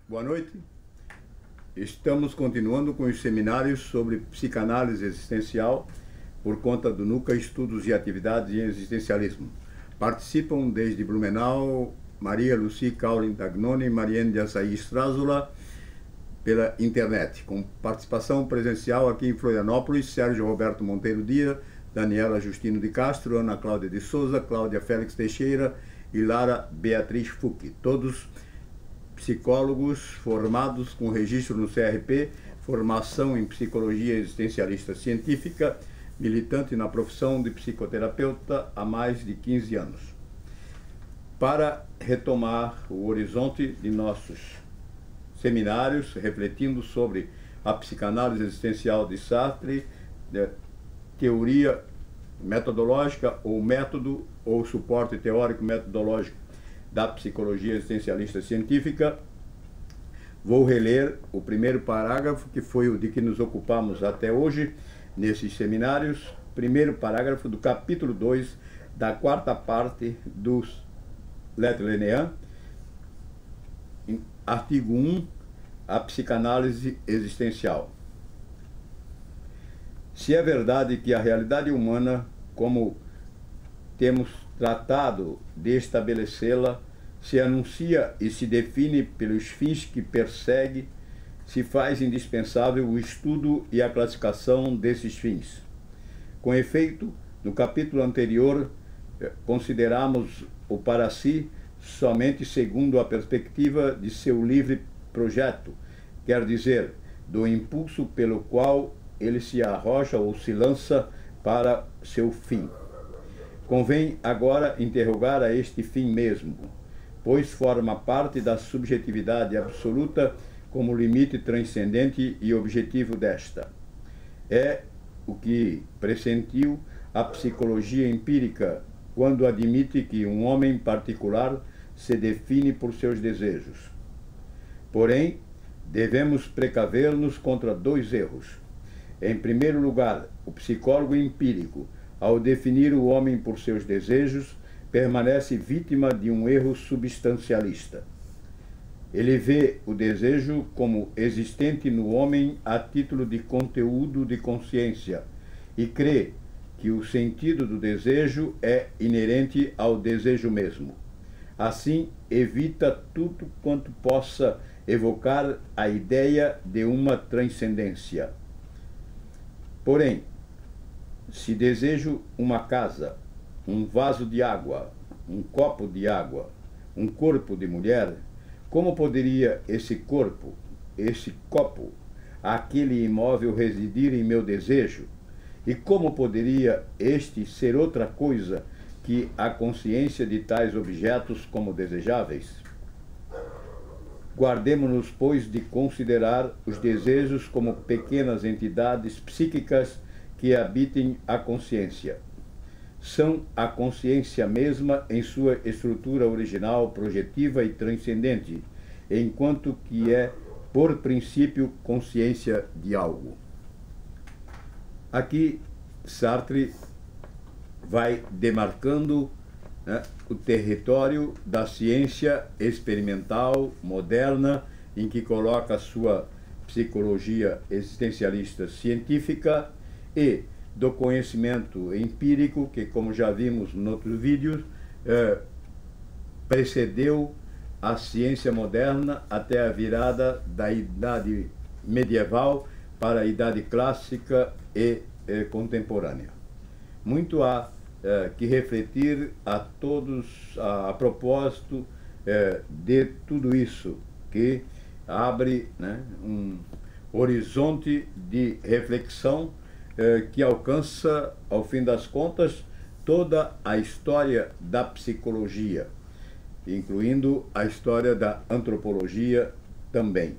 Boa noite. Estamos continuando com os seminários sobre psicanálise existencial por conta do NUCA Estudos e Atividades em Existencialismo. Participam desde Blumenau Maria Lucy Caulin Dagnoni e Mariane de Açaí Strazula pela internet, com participação presencial aqui em Florianópolis, Sérgio Roberto Monteiro Dias, Daniela Justino de Castro, Ana Cláudia de Souza, Cláudia Félix Teixeira e Lara Beatriz Fucchi, todos psicólogos formados com registro no CRP, formação em psicologia existencialista científica, militante na profissão de psicoterapeuta há mais de 15 anos. Para retomar o horizonte de nossos seminários, refletindo sobre a psicanálise existencial de Sartre, teoria metodológica ou método ou suporte teórico metodológico da psicologia existencialista científica, vou reler o primeiro parágrafo, que foi o de que nos ocupamos até hoje, nesses seminários, primeiro parágrafo do capítulo 2, da quarta parte dos Lettres Linnéennes, artigo 1, a psicanálise existencial. Se é verdade que a realidade humana, como temos tratado de estabelecê-la, se anuncia e se define pelos fins que persegue, se faz indispensável o estudo e a classificação desses fins. Com efeito, no capítulo anterior, consideramos o para si somente segundo a perspectiva de seu livre projeto, quer dizer, do impulso pelo qual ele se arroja ou se lança para seu fim. Convém agora interrogar a este fim mesmo, pois forma parte da subjetividade absoluta como limite transcendente e objetivo desta. É o que pressentiu a psicologia empírica quando admite que um homem particular se define por seus desejos. Porém, devemos precaver-nos contra dois erros. Em primeiro lugar, o psicólogo empírico, ao definir o homem por seus desejos, permanece vítima de um erro substancialista. Ele vê o desejo como existente no homem a título de conteúdo de consciência e crê que o sentido do desejo é inerente ao desejo mesmo. Assim, evita tudo quanto possa evocar a ideia de uma transcendência. Porém, se desejo uma casa, um vaso de água, um copo de água, um corpo de mulher, como poderia esse corpo, esse copo, aquele imóvel residir em meu desejo? E como poderia este ser outra coisa que a consciência de tais objetos como desejáveis? Guardemo-nos, pois, de considerar os desejos como pequenas entidades psíquicas que habitem a consciência. São a consciência mesma em sua estrutura original, projetiva e transcendente, enquanto que é, por princípio, consciência de algo. Aqui, Sartre vai demarcando, o território da ciência experimental moderna, em que coloca a sua psicologia existencialista científica, e do conhecimento empírico, que, como já vimos em outros vídeos, precedeu a ciência moderna até a virada da idade medieval para a idade clássica e contemporânea. Muito há que refletir a todos a propósito de tudo isso, que abre um horizonte de reflexão que alcança, ao fim das contas, toda a história da psicologia, incluindo a história da antropologia também.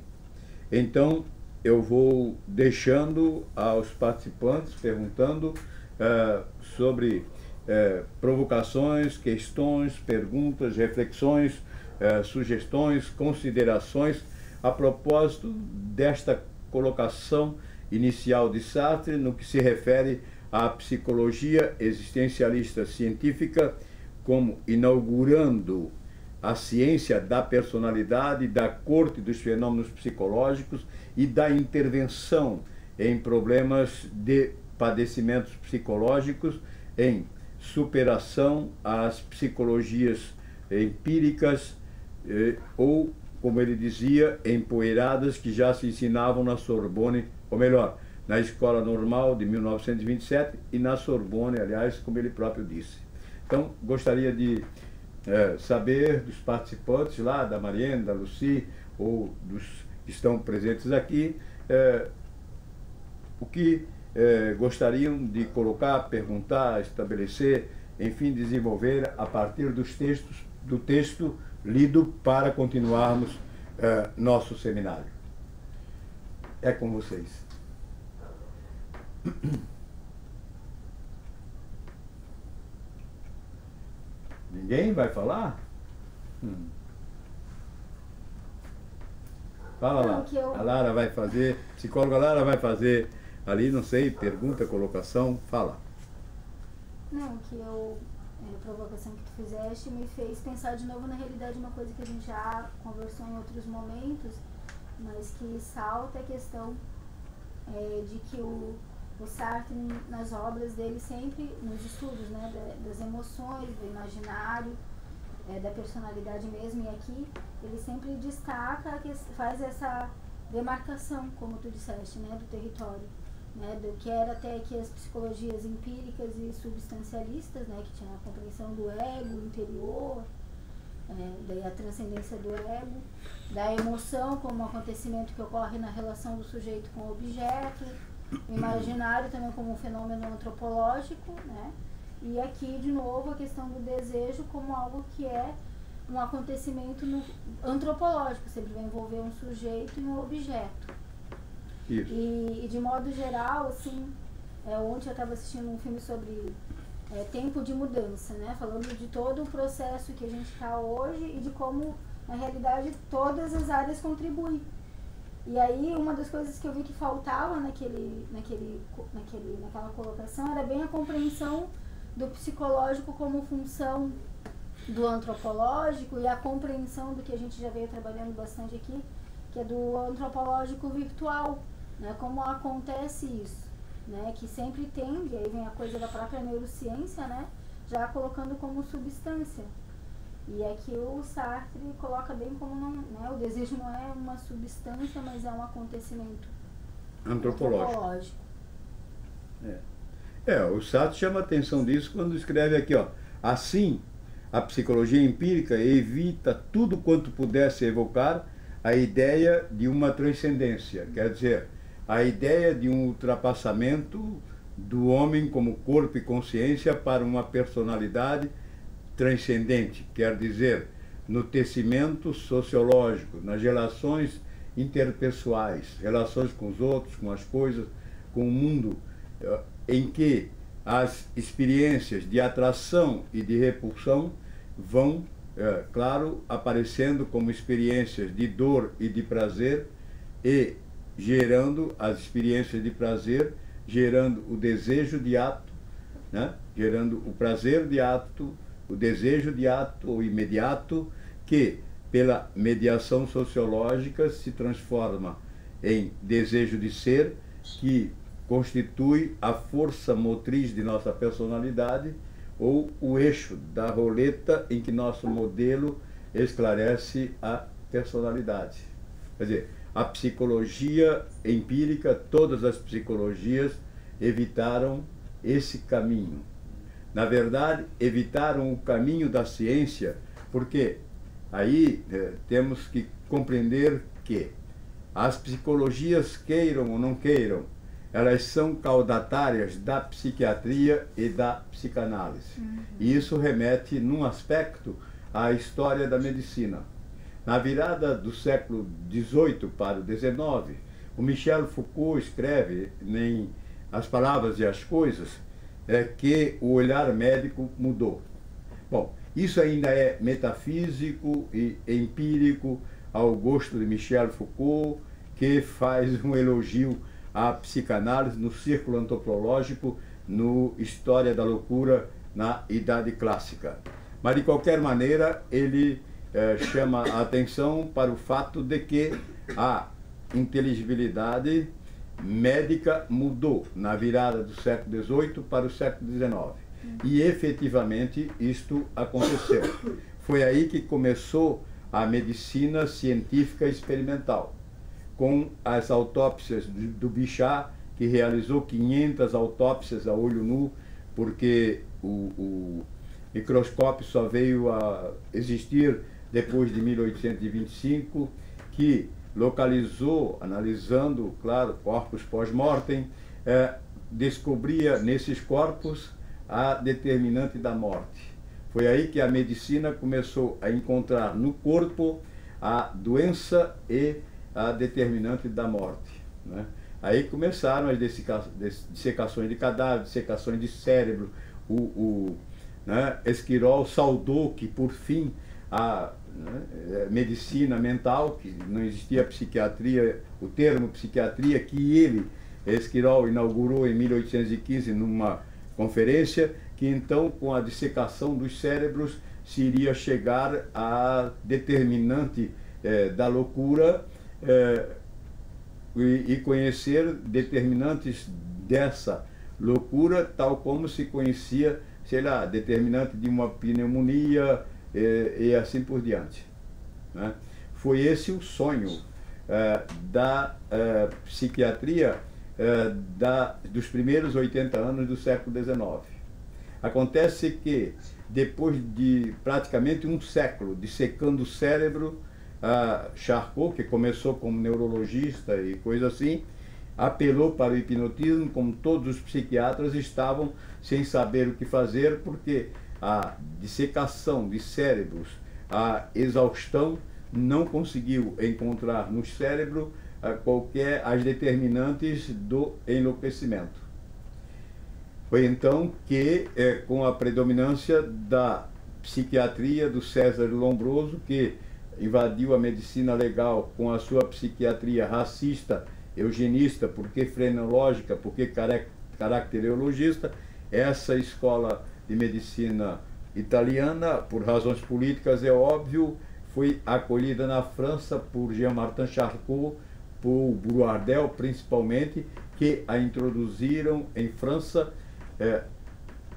Então, eu vou deixando aos participantes, perguntando sobre provocações, questões, perguntas, reflexões, sugestões, considerações a propósito desta colocação inicial de Sartre no que se refere à psicologia existencialista científica, como inaugurando a ciência da personalidade, da corte dos fenômenos psicológicos e da intervenção em problemas de padecimentos psicológicos, em superação às psicologias empíricas ou, como ele dizia, empoeiradas que já se ensinavam na Sorbonne, ou melhor, na Escola Normal de 1927 e na Sorbonne, aliás, como ele próprio disse. Então, gostaria de saber dos participantes lá, da Mariene, da Lucy, ou dos que estão presentes aqui, o que gostariam de colocar, perguntar, estabelecer, enfim, desenvolver a partir do texto lido para continuarmos nosso seminário. É com vocês. Ninguém vai falar? Fala lá. A Lara vai fazer, psicóloga Lara vai fazer ali, não sei, pergunta, colocação, fala. Não, a provocação que tu fizeste me fez pensar de novo na realidade, uma coisa que a gente já conversou em outros momentos, mas que salta a questão de que o Sartre, nas obras dele, sempre, nos estudos, né, das emoções, do imaginário, da personalidade mesmo, e aqui ele sempre destaca, faz essa demarcação, como tu disseste, né, do território, né, do que era até aqui as psicologias empíricas e substancialistas, né, que tinha a compreensão do ego interior, daí a transcendência do ego, da emoção como um acontecimento que ocorre na relação do sujeito com o objeto, o imaginário também como um fenômeno antropológico, né? E aqui, de novo, a questão do desejo como algo que é um acontecimento antropológico, sempre vai envolver um sujeito e um objeto. Isso. E de modo geral, assim, ontem eu estava assistindo um filme sobre tempo de mudança, né? Falando de todo o processo que a gente está hoje e de como, na realidade, todas as áreas contribuem. E aí, uma das coisas que eu vi que faltava naquela colocação era bem a compreensão do psicológico como função do antropológico e a compreensão do que a gente já veio trabalhando bastante aqui, que é do antropológico virtual, né? Como acontece isso, né? Que sempre tende, aí vem a coisa da própria neurociência, né? Já colocando como substância. E aqui o Sartre coloca bem como não, né? O desejo não é uma substância, mas é um acontecimento antropológico. O Sartre chama a atenção disso quando escreve aqui, ó. Assim, a psicologia empírica evita tudo quanto pudesse evocar a ideia de uma transcendência, quer dizer, a ideia de um ultrapassamento do homem como corpo e consciência para uma personalidade transcendente, quer dizer, no tecimento sociológico, nas relações interpessoais, relações com os outros, com as coisas, com o mundo, em que as experiências de atração e de repulsão vão, claro, aparecendo como experiências de dor e de prazer e gerando as experiências de prazer, gerando o desejo de ato, né? Gerando o prazer de ato, o desejo de ato imediato, que pela mediação sociológica se transforma em desejo de ser, que constitui a força motriz de nossa personalidade ou o eixo da roleta em que nosso modelo esclarece a personalidade. Quer dizer, a psicologia empírica, todas as psicologias evitaram esse caminho. Na verdade, evitaram o caminho da ciência, porque aí temos que compreender que as psicologias, queiram ou não queiram, elas são caudatárias da psiquiatria e da psicanálise. E isso remete, num aspecto, à história da medicina. Na virada do século XVIII para o XIX, o Michel Foucault escreve em As Palavras e as Coisas que o olhar médico mudou. Bom, isso ainda é metafísico e empírico ao gosto de Michel Foucault, que faz um elogio à psicanálise no círculo antropológico, no História da Loucura, na Idade Clássica. Mas, de qualquer maneira, ele chama a atenção para o fato de que a inteligibilidade médica mudou na virada do século XVIII para o século XIX. E efetivamente isto aconteceu. Foi aí que começou a medicina científica experimental, com as autópsias do Bichat, que realizou 500 autópsias a olho nu, porque o microscópio só veio a existir depois de 1825, que localizou, analisando, claro, corpos pós-mortem, descobria nesses corpos a determinante da morte. Foi aí que a medicina começou a encontrar no corpo a doença e a determinante da morte, né? Aí começaram as dissecações de cadáver, dissecações de cérebro. Né, Esquirol saudou que, por fim, a medicina mental, que não existia psiquiatria, o termo psiquiatria, que ele, Esquirol, inaugurou em 1815 numa conferência, que então, com a dissecação dos cérebros, se iria chegar à determinante da loucura, e conhecer determinantes dessa loucura, tal como se conhecia, sei lá, determinante de uma pneumonia e assim por diante, né? Foi esse o sonho da psiquiatria dos primeiros 80 anos do século XIX. Acontece que, depois de praticamente um século dissecando o cérebro, Charcot, que começou como neurologista e coisa assim, apelou para o hipnotismo, como todos os psiquiatras estavam sem saber o que fazer, porque a dissecação de cérebros, a exaustão, não conseguiu encontrar no cérebro qualquer as determinantes do enlouquecimento. Foi então que, com a predominância da psiquiatria do César Lombroso, que invadiu a medicina legal com a sua psiquiatria racista, eugenista, porque frenológica, porque caracterologista, essa escola de medicina italiana, por razões políticas, é óbvio, foi acolhida na França por Jean-Martin Charcot, por Brouardel principalmente, que a introduziram em França,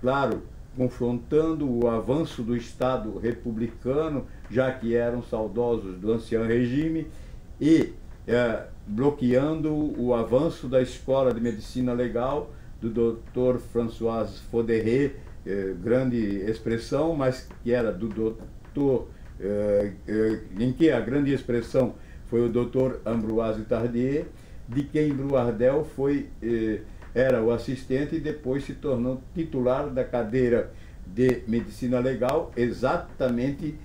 claro, confrontando o avanço do Estado republicano, já que eram saudosos do ancião regime, e bloqueando o avanço da escola de medicina legal do Dr. François Foderet, grande expressão, mas que era do doutor, em que a grande expressão foi o Dr. Ambroise Tardieu, de quem Brouardel era o assistente e depois se tornou titular da cadeira de medicina legal, exatamente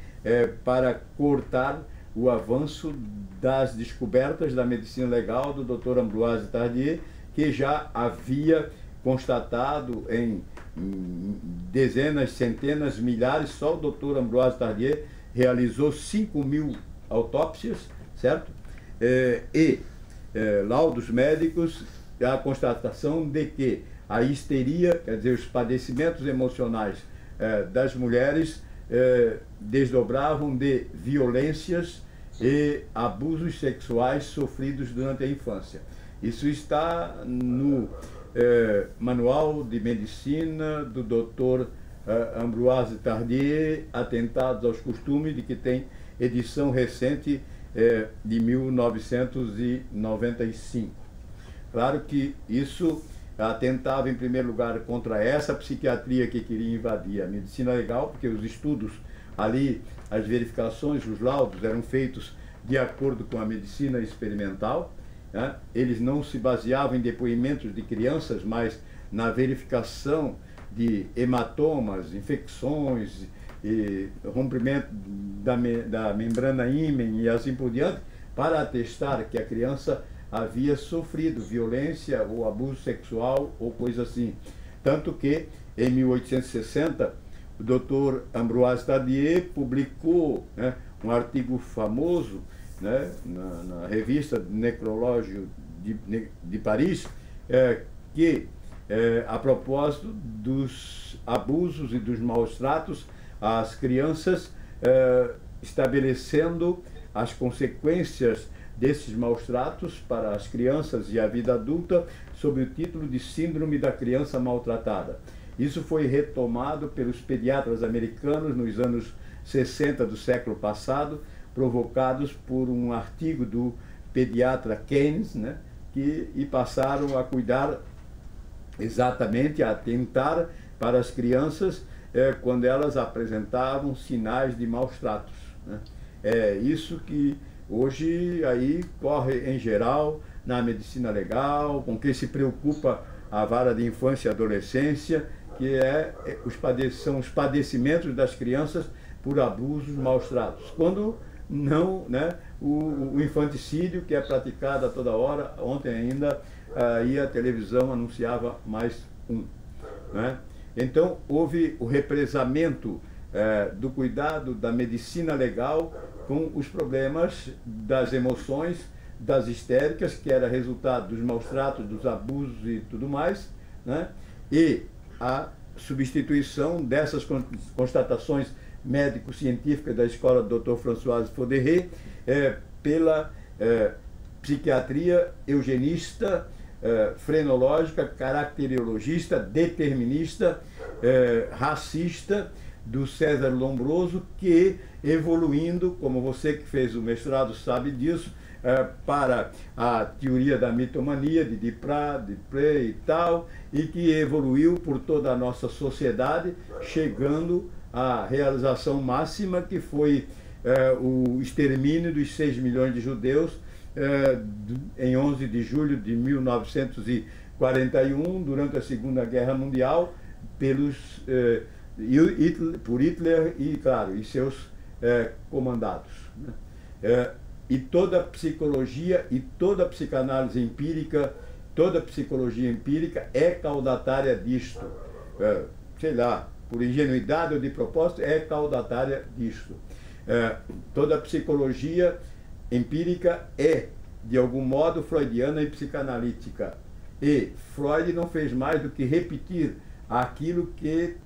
para cortar o avanço das descobertas da medicina legal do Dr. Ambroise Tardieu, que já havia constatado em dezenas, centenas, milhares, só o Dr. Ambroise Tardieu realizou 5.000 autópsias, certo? Laudos médicos, a constatação de que a histeria, quer dizer, os padecimentos emocionais das mulheres desdobravam de violências e abusos sexuais sofridos durante a infância. Isso está no Manual de Medicina do Dr. Ambroise Tardieu, Atentados aos Costumes, de que tem edição recente de 1995. Claro que isso atentava, em primeiro lugar, contra essa psiquiatria que queria invadir a medicina legal, porque os estudos ali, as verificações, os laudos eram feitos de acordo com a medicina experimental, né? Eles não se baseavam em depoimentos de crianças, mas na verificação de hematomas, infecções, e rompimento da membrana ímen e assim por diante, para atestar que a criança havia sofrido violência ou abuso sexual ou coisa assim. Tanto que, em 1860, o Dr. Ambroise Tardieu publicou, né, um artigo famoso, né, na revista Necrológio de Paris, que, a propósito dos abusos e dos maus tratos às crianças, estabelecendo as consequências desses maus tratos para as crianças e a vida adulta sob o título de Síndrome da Criança Maltratada. Isso foi retomado pelos pediatras americanos nos anos 60 do século passado, provocados por um artigo do pediatra Keynes, né, e passaram a cuidar exatamente, a atentar para as crianças quando elas apresentavam sinais de maus tratos, né. É isso que hoje aí corre em geral na medicina legal, com que se preocupa a vara de infância e adolescência, que são os padecimentos das crianças por abusos, maus tratos. Quando não, né, o infanticídio, que é praticado a toda hora. Ontem ainda aí a televisão anunciava mais um, né? Então houve o represamento do cuidado da medicina legal com os problemas das emoções, das histéricas, que era resultado dos maus tratos, dos abusos e tudo mais, né? E a substituição dessas constatações médico-científicas da escola do Dr. François Foderet pela psiquiatria eugenista, frenológica, caracteriologista, determinista, racista, do César Lombroso, que evoluindo, como você que fez o mestrado sabe disso, para a teoria da mitomania de Dupré e tal, e que evoluiu por toda a nossa sociedade, chegando à realização máxima, que foi o extermínio dos 6 milhões de judeus em 11 de julho de 1941, durante a Segunda Guerra Mundial, por Hitler e, claro, e seus comandados, né? E toda psicologia e toda psicanálise empírica, toda psicologia empírica é caudatária disto. Sei lá, por ingenuidade ou de propósito, é caudatária disto. Toda psicologia empírica é, de algum modo, freudiana e psicanalítica. E Freud não fez mais do que repetir aquilo que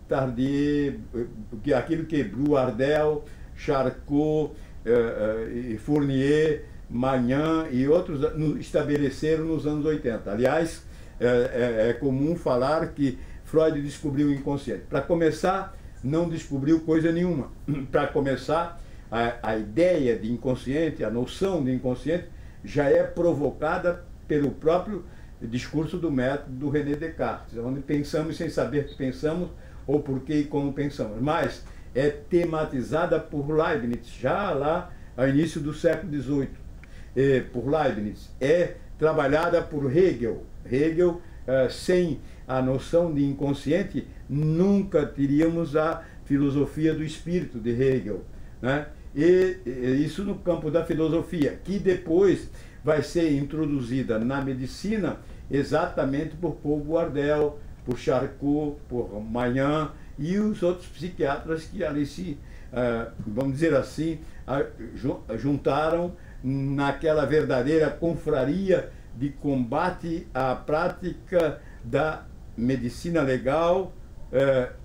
Brouardel, Charcot, Fournier, Magnan e outros estabeleceram nos anos 80. Aliás, é comum falar que Freud descobriu o inconsciente. Para começar, não descobriu coisa nenhuma. Para começar, a ideia de inconsciente, a noção de inconsciente, já é provocada pelo próprio discurso do método do René Descartes, onde pensamos sem saber que pensamos ou por que e como pensamos. Mas é tematizada por Leibniz, já lá ao início do século XVIII. Por Leibniz. É trabalhada por Hegel. Hegel, sem a noção de inconsciente, nunca teríamos a filosofia do espírito de Hegel, né? E isso no campo da filosofia, que depois vai ser introduzida na medicina exatamente por Paul Boardel, por Charcot, por Magnan e os outros psiquiatras que ali se, vamos dizer assim, juntaram naquela verdadeira confraria de combate à prática da medicina legal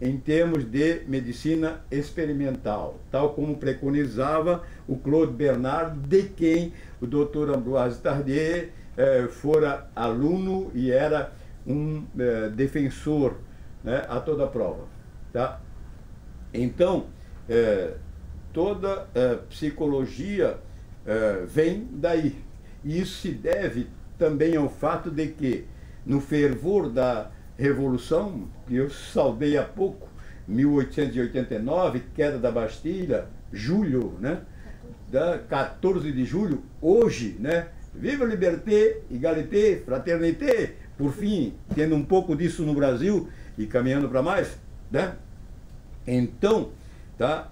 em termos de medicina experimental, tal como preconizava o Claude Bernard, de quem o Dr. Ambroise Tardieu fora aluno e era um defensor, né, a toda prova. Tá? Então, toda psicologia vem daí. E isso se deve também ao fato de que, no fervor da Revolução, que eu saudei há pouco, 1889, queda da Bastilha, julho, né? 14 de julho, hoje, né? Viva a liberté, égalité, fraternité, por fim, tendo um pouco disso no Brasil e caminhando para mais, né? Então, tá?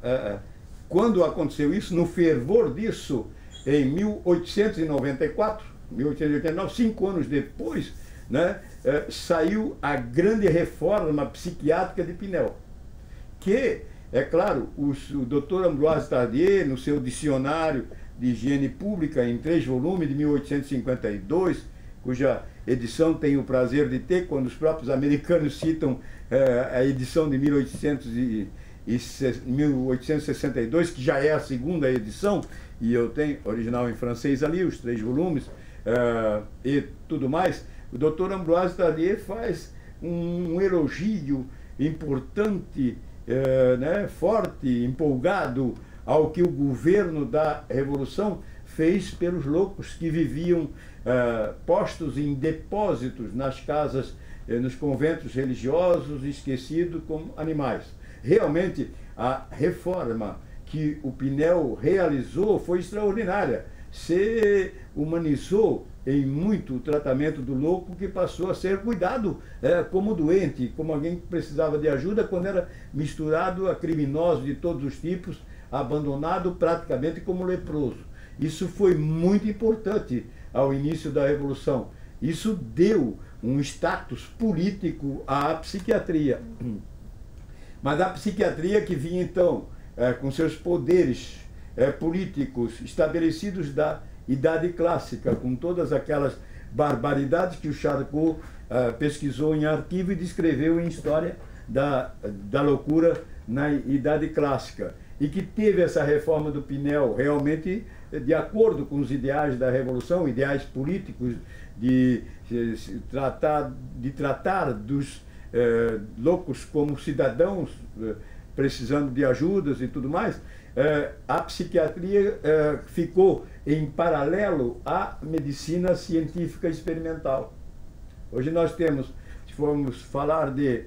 Quando aconteceu isso, no fervor disso, em 1894, 1889, 5 anos depois, né, saiu a grande reforma psiquiátrica de Pinel, que, é claro, o Dr. Ambroise Tardieu, no seu dicionário de higiene pública, em 3 volumes, de 1852, cuja edição tenho o prazer de ter, quando os próprios americanos citam a edição de 1800 1862, que já é a segunda edição, e eu tenho original em francês ali, os 3 volumes, e tudo mais, o Dr. Ambroise Tardieu faz um elogio importante, né, forte, empolgado ao que o governo da Revolução fez pelos loucos que viviam postos em depósitos nas casas, nos conventos religiosos, esquecidos como animais. Realmente, a reforma que o Pinel realizou foi extraordinária. Se humanizou em muito o tratamento do louco, que passou a ser cuidado como doente, como alguém que precisava de ajuda, quando era misturado a criminosos de todos os tipos, abandonado praticamente como leproso. Isso foi muito importante ao início da Revolução. Isso deu um status político à psiquiatria. Mas a psiquiatria que vinha então com seus poderes políticos estabelecidos da Idade Clássica, com todas aquelas barbaridades que o Charcot pesquisou em arquivo e descreveu em História da Loucura na Idade Clássica, e que teve essa reforma do Pinel realmente de acordo com os ideais da Revolução, ideais políticos de tratar dos loucos como cidadãos precisando de ajudas e tudo mais. A psiquiatria ficou em paralelo à medicina científica experimental. Hoje nós temos, se formos falar de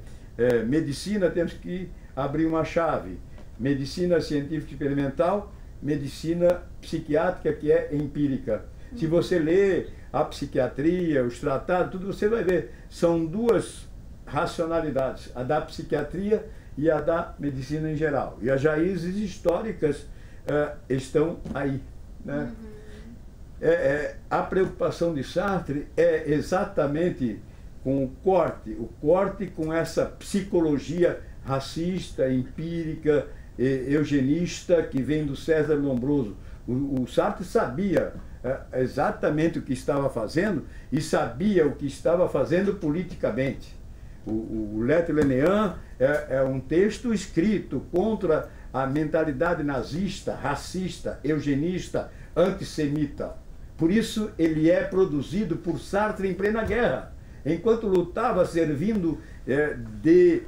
medicina, temos que abrir uma chave: medicina científica experimental, medicina psiquiátrica, que é empírica. Se você lê a psiquiatria, os tratados, tudo, você vai ver, são duas racionalidades, a da psiquiatria e a da medicina em geral. E as raízes históricas estão aí, né? A preocupação de Sartre é exatamente com o corte com essa psicologia racista, empírica, eugenista, que vem do César Lombroso. O Sartre sabia exatamente o que estava fazendo, e sabia o que estava fazendo politicamente. O L'Être Lenéen é um texto escrito contra a mentalidade nazista, racista, eugenista, antissemita. Por isso ele é produzido por Sartre em plena guerra, enquanto lutava servindo de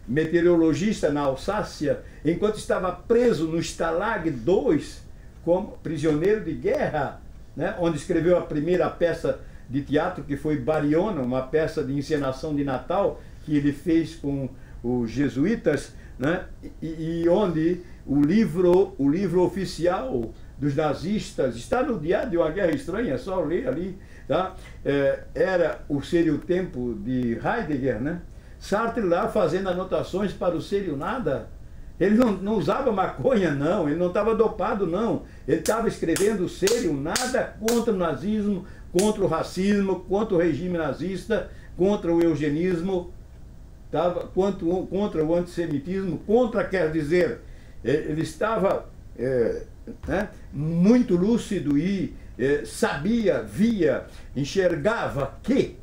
meteorologista na Alsácia, enquanto estava preso no Stalag 2 como prisioneiro de guerra, né, onde escreveu a primeira peça de teatro, que foi Bariona, uma peça de encenação de Natal que ele fez com os jesuítas, né, e onde o livro oficial dos nazistas está no Diário de uma Guerra Estranha, é só ler ali, tá? Seria o Tempo de Heidegger, né? Sartre lá fazendo anotações para o Ser e o Nada. Ele não usava maconha, não, ele não estava dopado, não. Ele estava escrevendo o Ser e o Nada contra o nazismo, contra o racismo, contra o regime nazista, contra o eugenismo, contra o antissemitismo, quer dizer, ele estava muito lúcido e sabia, via, enxergava que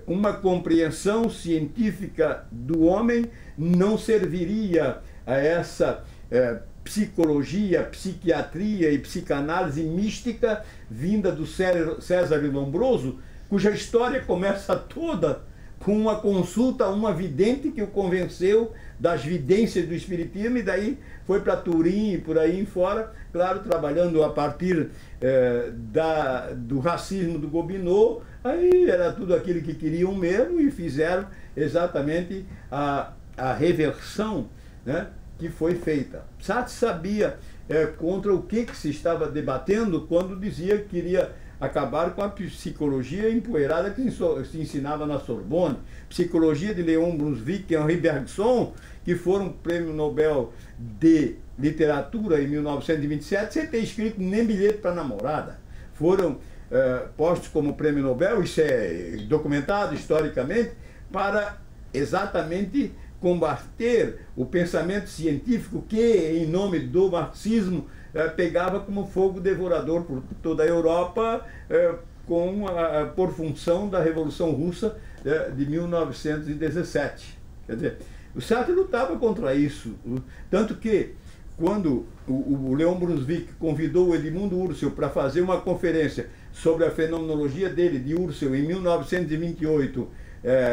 uma compreensão científica do homem não serviria a essa psicologia, psiquiatria e psicanálise mística vinda do César Lombroso, cuja história começa toda com uma consulta a uma vidente que o convenceu das vidências do espiritismo, e daí foi para Turim e por aí em fora, claro, trabalhando a partir do racismo do Gobineau. Aí era tudo aquilo que queriam mesmo, e fizeram exatamente a reversão, né, que foi feita. Sartre sabia contra o que se estava debatendo quando dizia que queria acabar com a psicologia empoeirada que se ensinava na Sorbonne, psicologia de Leon Brunswick e Henri Bergson, que foram prêmio Nobel de Literatura em 1927, sem ter escrito nem bilhete para namorada. Foram postos como prêmio Nobel, isso é documentado historicamente, para exatamente combater o pensamento científico que, em nome do marxismo, pegava como fogo devorador por toda a Europa, por função da Revolução Russa de 1917. Quer dizer, O Sartre lutava contra isso. Tanto que, quando o Leon Brunswick convidou o Edmundo Husserl para fazer uma conferência sobre a fenomenologia dele, de Husserl, em 1928,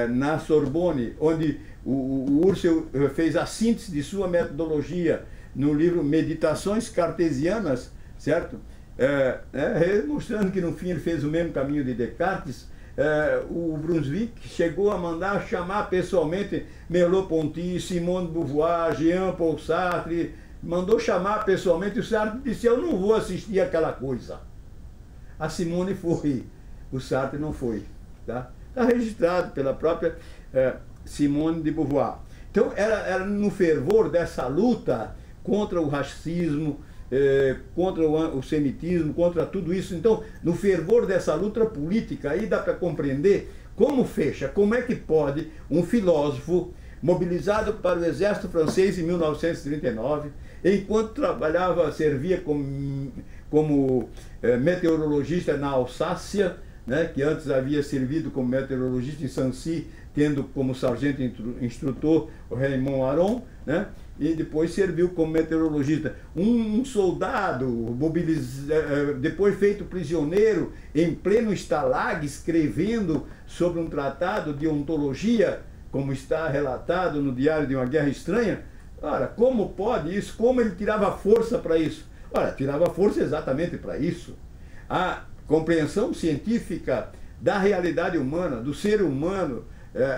na Sorbonne, onde o Husserl fez a síntese de sua metodologia no livro Meditações Cartesianas, certo? Mostrando que no fim ele fez o mesmo caminho de Descartes. O Brunswick chegou a mandar chamar pessoalmente Merleau-Ponty, Simone de Beauvoir, Jean-Paul Sartre, mandou chamar pessoalmente. O Sartre disse: eu não vou assistir aquela coisa. A Simone foi, o Sartre não foi. Está registrado pela própria Simone de Beauvoir. Então era no fervor dessa luta contra o racismo, contra o semitismo, contra tudo isso. Então, no fervor dessa luta política, aí dá para compreender como fecha, como é que pode um filósofo mobilizado para o exército francês em 1939, enquanto trabalhava, servia como meteorologista na Alsácia, né, que antes havia servido como meteorologista em Sancy, tendo como sargento instrutor o Raymond Aron, né, e depois serviu como meteorologista. Um soldado depois feito prisioneiro em pleno Stalag, escrevendo sobre um tratado de ontologia, como está relatado no Diário de uma Guerra Estranha. Ora, como pode isso? Como ele tirava força para isso? Ora, tirava força exatamente para isso. A compreensão científica da realidade humana, do ser humano,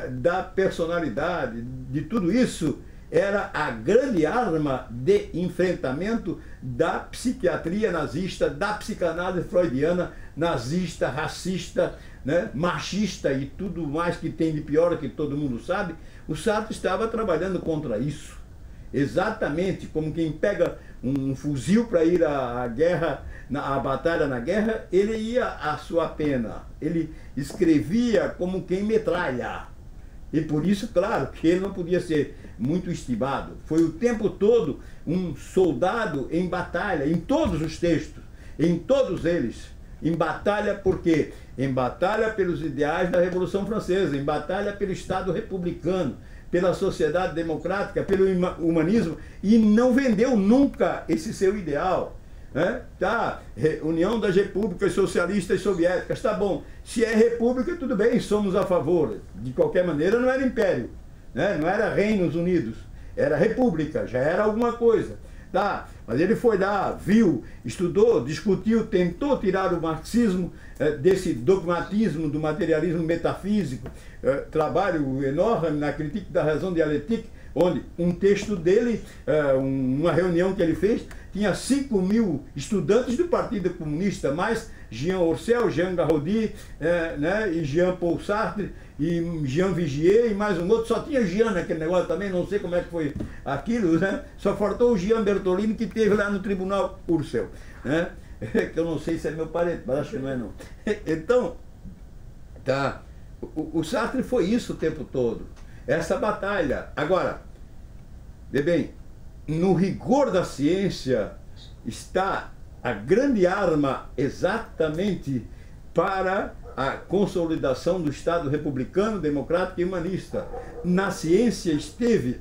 da personalidade, de tudo isso, era a grande arma de enfrentamento da psiquiatria nazista, da psicanálise freudiana, nazista, racista, né, machista e tudo mais que tem de pior, que todo mundo sabe. O Sartre estava trabalhando contra isso. Exatamente como quem pega um fuzil para ir à guerra, à batalha na guerra, ele ia à sua pena. Ele escrevia como quem metralha. E por isso, claro, que ele não podia ser muito estimado. Foi o tempo todo um soldado em batalha, em todos os textos, em todos eles. Em batalha por quê? Em batalha pelos ideais da Revolução Francesa, em batalha pelo Estado republicano, pela sociedade democrática, pelo humanismo, e não vendeu nunca esse seu ideal. União das Repúblicas Socialistas Soviéticas, tá bom. Se é república, tudo bem, somos a favor. De qualquer maneira, não era império, né? Não era Reinos Unidos, era república, já era alguma coisa. Tá, mas ele foi lá, viu, estudou, discutiu, tentou tirar o marxismo desse dogmatismo do materialismo metafísico, trabalho enorme na crítica da razão dialética, onde um texto dele, uma reunião que ele fez, tinha 5.000 estudantes do Partido Comunista, mais Jean Orcel, Jean Garaudy, e Jean-Paul Sartre, e Jean Vigier, e mais um outro. Só tinha Jean naquele negócio também, não sei como é que foi aquilo, né? Só faltou o Jean Bertolini, que teve lá no Tribunal Husserl, né? Que eu não sei se é meu parente, mas acho que não é não. Então, tá, o Sartre foi isso o tempo todo, essa batalha. Agora, vê bem, no rigor da ciência está a grande arma exatamente para a consolidação do Estado republicano, democrático e humanista. Na ciência esteve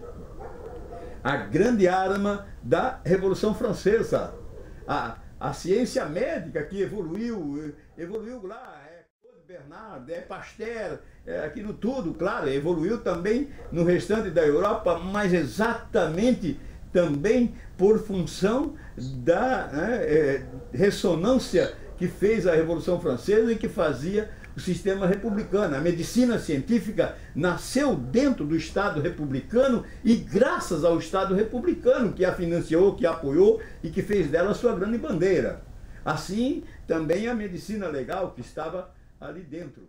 a grande arma da Revolução Francesa. A ciência médica que evoluiu lá, Bernard, Pasteur, aquilo tudo, claro, evoluiu também no restante da Europa, mas exatamente também por função da ressonância que fez a Revolução Francesa e que fazia o sistema republicano. A medicina científica nasceu dentro do Estado republicano e graças ao Estado republicano, que a financiou, que a apoiou e que fez dela a sua grande bandeira. Assim, também a medicina legal que estava ali dentro.